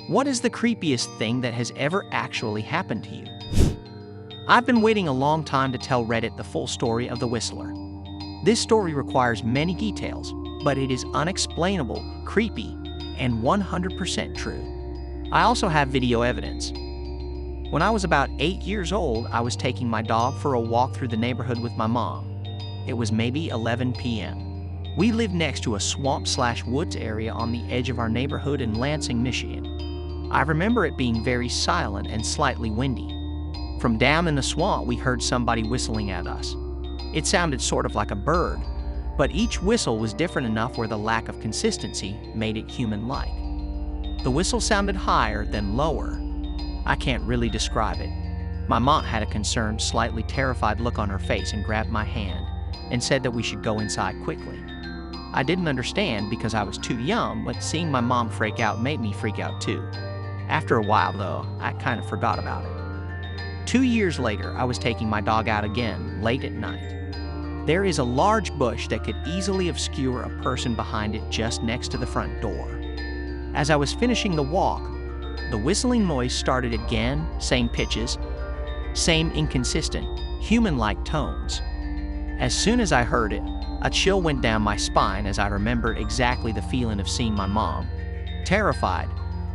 What is the creepiest thing that has ever actually happened to you? I've been waiting a long time to tell Reddit the full story of the Whistler. This story requires many details, but it is unexplainable, creepy, and 100% true. I also have video evidence. When I was about 8 years old, I was taking my dog for a walk through the neighborhood with my mom. It was maybe 11 p.m. We lived next to a swamp/woods area on the edge of our neighborhood in Lansing, Michigan. I remember it being very silent and slightly windy. From down in the swamp, we heard somebody whistling at us. It sounded sort of like a bird, but each whistle was different enough where the lack of consistency made it human-like. The whistle sounded higher, then lower. I can't really describe it. My mom had a concerned, slightly terrified look on her face and grabbed my hand and said that we should go inside quickly. I didn't understand because I was too young, but seeing my mom freak out made me freak out too. After a while, though, I kind of forgot about it. 2 years later, I was taking my dog out again, late at night. There is a large bush that could easily obscure a person behind it just next to the front door. As I was finishing the walk, the whistling noise started again, same pitches, same inconsistent, human-like tones. As soon as I heard it, a chill went down my spine as I remembered exactly the feeling of seeing my mom, terrified,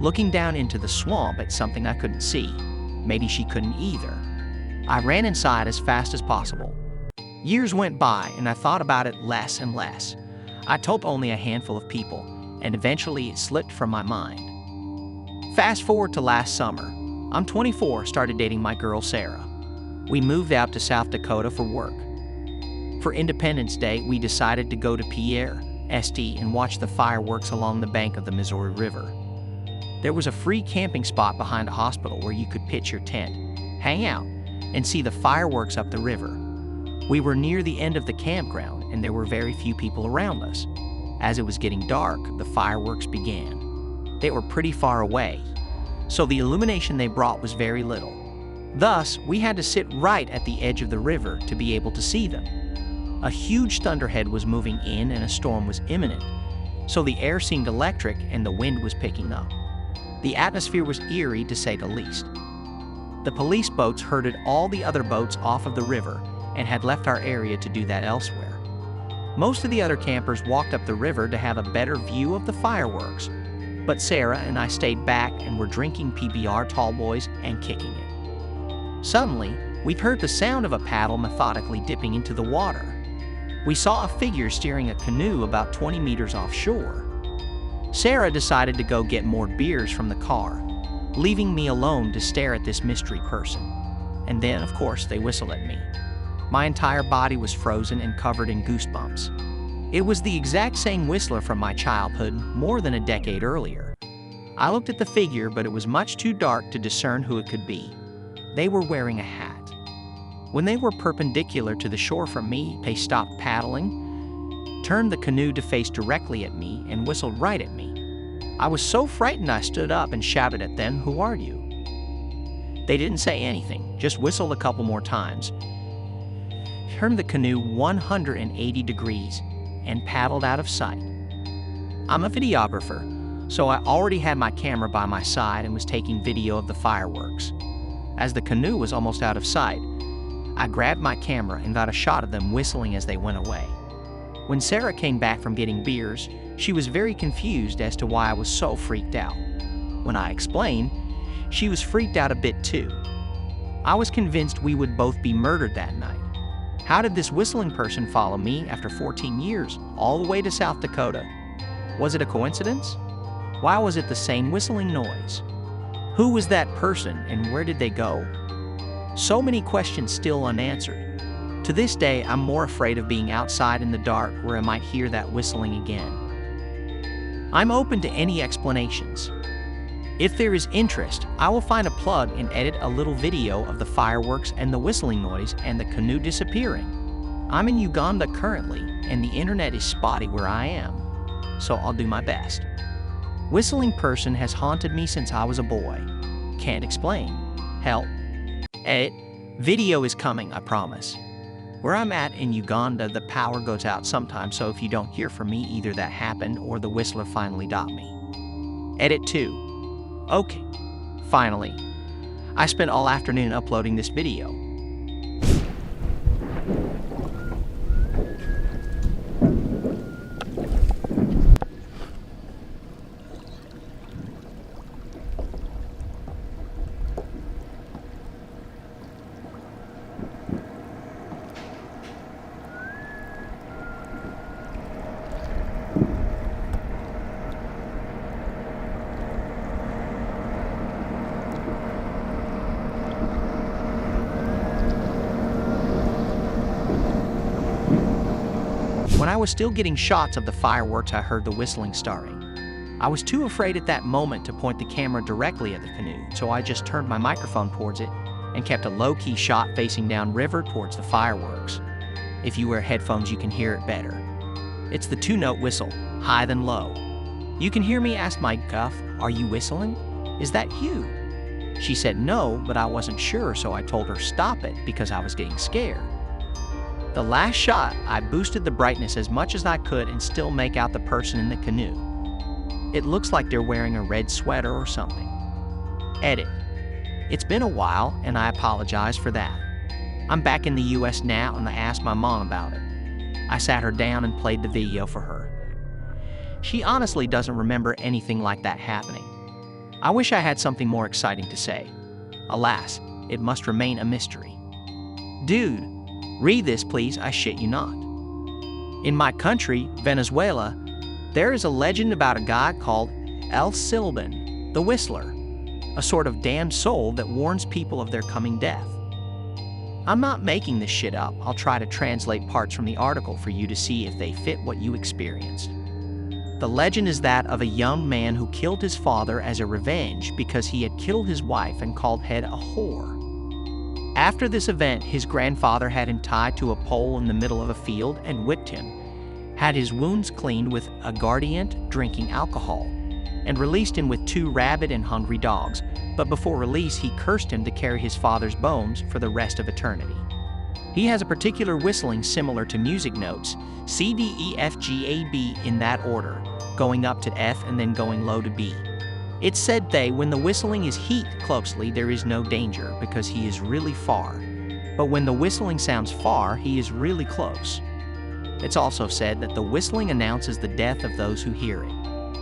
looking down into the swamp at something I couldn't see. Maybe she couldn't either. I ran inside as fast as possible. Years went by and I thought about it less and less. I told only a handful of people, and eventually it slipped from my mind. Fast forward to last summer. I'm 24, started dating my girl Sarah. We moved out to South Dakota for work. For Independence Day, we decided to go to Pierre, St. and watch the fireworks along the bank of the Missouri River. There was a free camping spot behind a hospital where you could pitch your tent, hang out, and see the fireworks up the river. We were near the end of the campground, and there were very few people around us. As it was getting dark, the fireworks began. They were pretty far away, so the illumination they brought was very little. Thus, we had to sit right at the edge of the river to be able to see them. A huge thunderhead was moving in and a storm was imminent, so the air seemed electric and the wind was picking up. The atmosphere was eerie, to say the least. The police boats herded all the other boats off of the river and had left our area to do that elsewhere. Most of the other campers walked up the river to have a better view of the fireworks, but Sarah and I stayed back and were drinking PBR tall boys and kicking it. Suddenly, we heard the sound of a paddle methodically dipping into the water. We saw a figure steering a canoe about 20 meters offshore. Sarah decided to go get more beers from the car, leaving me alone to stare at this mystery person. And then, of course, they whistled at me. My entire body was frozen and covered in goosebumps. It was the exact same whistler from my childhood more than a decade earlier. I looked at the figure, but it was much too dark to discern who it could be. They were wearing a hat. When they were perpendicular to the shore from me, they stopped paddling, turned the canoe to face directly at me, and whistled right at me. I was so frightened I stood up and shouted at them, "Who are you?" They didn't say anything, just whistled a couple more times, turned the canoe 180 degrees, and paddled out of sight. I'm a videographer, so I already had my camera by my side and was taking video of the fireworks. As the canoe was almost out of sight, I grabbed my camera and got a shot of them whistling as they went away. When Sarah came back from getting beers, she was very confused as to why I was so freaked out. When I explained, she was freaked out a bit too. I was convinced we would both be murdered that night. How did this whistling person follow me after 14 years, all the way to South Dakota? Was it a coincidence? Why was it the same whistling noise? Who was that person and where did they go? So many questions still unanswered. To this day, I'm more afraid of being outside in the dark where I might hear that whistling again. I'm open to any explanations. If there is interest, I will find a plug and edit a little video of the fireworks and the whistling noise and the canoe disappearing. I'm in Uganda currently, and the internet is spotty where I am, so I'll do my best. Whistling person has haunted me since I was a boy. Can't explain. Help. Edit. Video is coming, I promise. Where I'm at in Uganda, the power goes out sometimes, so if you don't hear from me, either that happened or the whistler finally got me. Edit 2. Okay, finally. I spent all afternoon uploading this video. When I was still getting shots of the fireworks, I heard the whistling starting. I was too afraid at that moment to point the camera directly at the canoe, so I just turned my microphone towards it and kept a low-key shot facing downriver towards the fireworks. If you wear headphones, you can hear it better. It's the two-note whistle, high then low. "You can hear me?" asked my guff. "Are you whistling? Is that you?" She said no, but I wasn't sure, so I told her stop it because I was getting scared. The last shot, I boosted the brightness as much as I could and still make out the person in the canoe. It looks like they're wearing a red sweater or something. Edit. It's been a while, and I apologize for that. I'm back in the US now, and I asked my mom about it. I sat her down and played the video for her. She honestly doesn't remember anything like that happening. I wish I had something more exciting to say. Alas, it must remain a mystery. Dude, read this, please, I shit you not. In my country, Venezuela, there is a legend about a guy called El Silban, the Whistler, a sort of damned soul that warns people of their coming death. I'm not making this shit up. I'll try to translate parts from the article for you to see if they fit what you experienced. The legend is that of a young man who killed his father as a revenge because he had killed his wife and called head a whore. After this event, his grandfather had him tied to a pole in the middle of a field and whipped him, had his wounds cleaned with aguardiente drinking alcohol, and released him with 2 rabid and hungry dogs, but before release he cursed him to carry his father's bones for the rest of eternity. He has a particular whistling similar to music notes, C, D, E, F, G, A, B in that order, going up to F and then going low to B. It's said that when the whistling is heat closely, there is no danger because he is really far. But when the whistling sounds far, he is really close. It's also said that the whistling announces the death of those who hear it.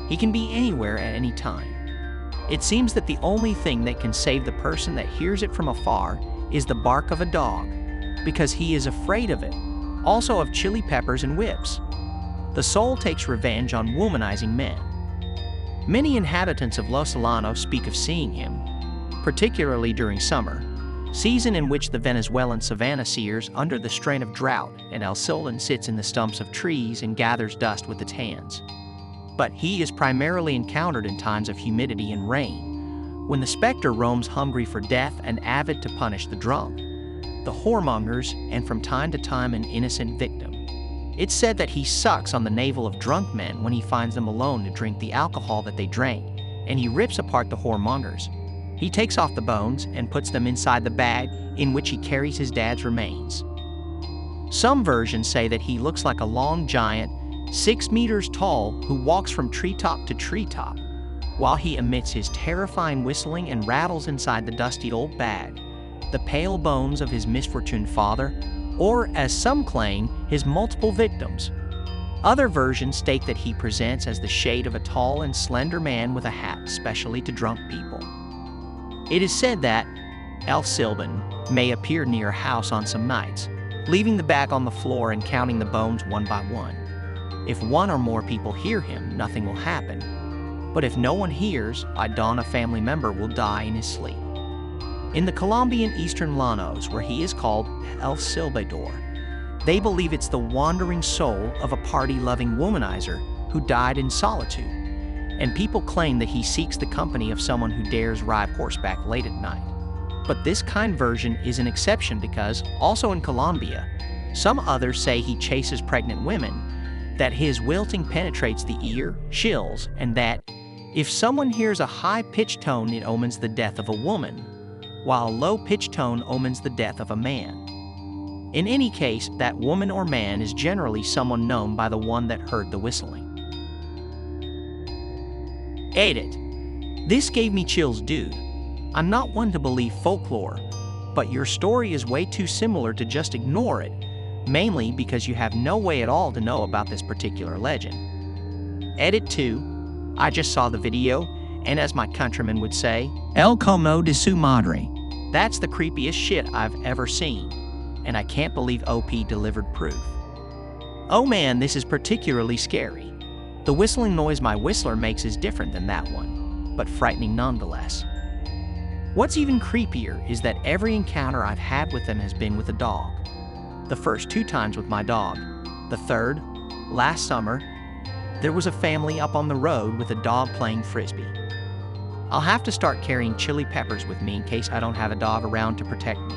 He can be anywhere at any time. It seems that the only thing that can save the person that hears it from afar is the bark of a dog, because he is afraid of it, also of chili peppers and whips. The soul takes revenge on womanizing men. Many inhabitants of Los Llanos speak of seeing him, particularly during summer, season in which the Venezuelan savanna sears under the strain of drought, and El Silban sits in the stumps of trees and gathers dust with its hands. But he is primarily encountered in times of humidity and rain, when the specter roams hungry for death and avid to punish the drunk, the whoremongers, and from time to time an innocent victim. It's said that he sucks on the navel of drunk men when he finds them alone to drink the alcohol that they drank, and he rips apart the whoremongers. He takes off the bones and puts them inside the bag in which he carries his dad's remains. Some versions say that he looks like a long giant, 6 meters tall, who walks from treetop to treetop, while he emits his terrifying whistling and rattles inside the dusty old bag the pale bones of his misfortuned father, or, as some claim, his multiple victims. Other versions state that he presents as the shade of a tall and slender man with a hat specially to drunk people. It is said that El Silban may appear near a house on some nights, leaving the bag on the floor and counting the bones one by one. If one or more people hear him, nothing will happen. But if no one hears, at dawn a family member will die in his sleep. In the Colombian eastern Llanos, where he is called El Silbador, they believe it's the wandering soul of a party-loving womanizer who died in solitude, and people claim that he seeks the company of someone who dares ride horseback late at night. But this kind version is an exception because, also in Colombia, some others say he chases pregnant women, that his wilting penetrates the ear, chills, and that if someone hears a high-pitched tone, it omens the death of a woman, while a low-pitched tone omens the death of a man. In any case, that woman or man is generally someone known by the one that heard the whistling. Edit. This gave me chills, dude. I'm not one to believe folklore, but your story is way too similar to just ignore it, mainly because you have no way at all to know about this particular legend. Edit 2. I just saw the video, and as my countrymen would say, El como de su madre. That's the creepiest shit I've ever seen, and I can't believe OP delivered proof. Oh man, this is particularly scary. The whistling noise my whistler makes is different than that one, but frightening nonetheless. What's even creepier is that every encounter I've had with them has been with a dog. The first 2 times with my dog. The third, last summer, there was a family up on the road with a dog playing frisbee. I'll have to start carrying chili peppers with me in case I don't have a dog around to protect me.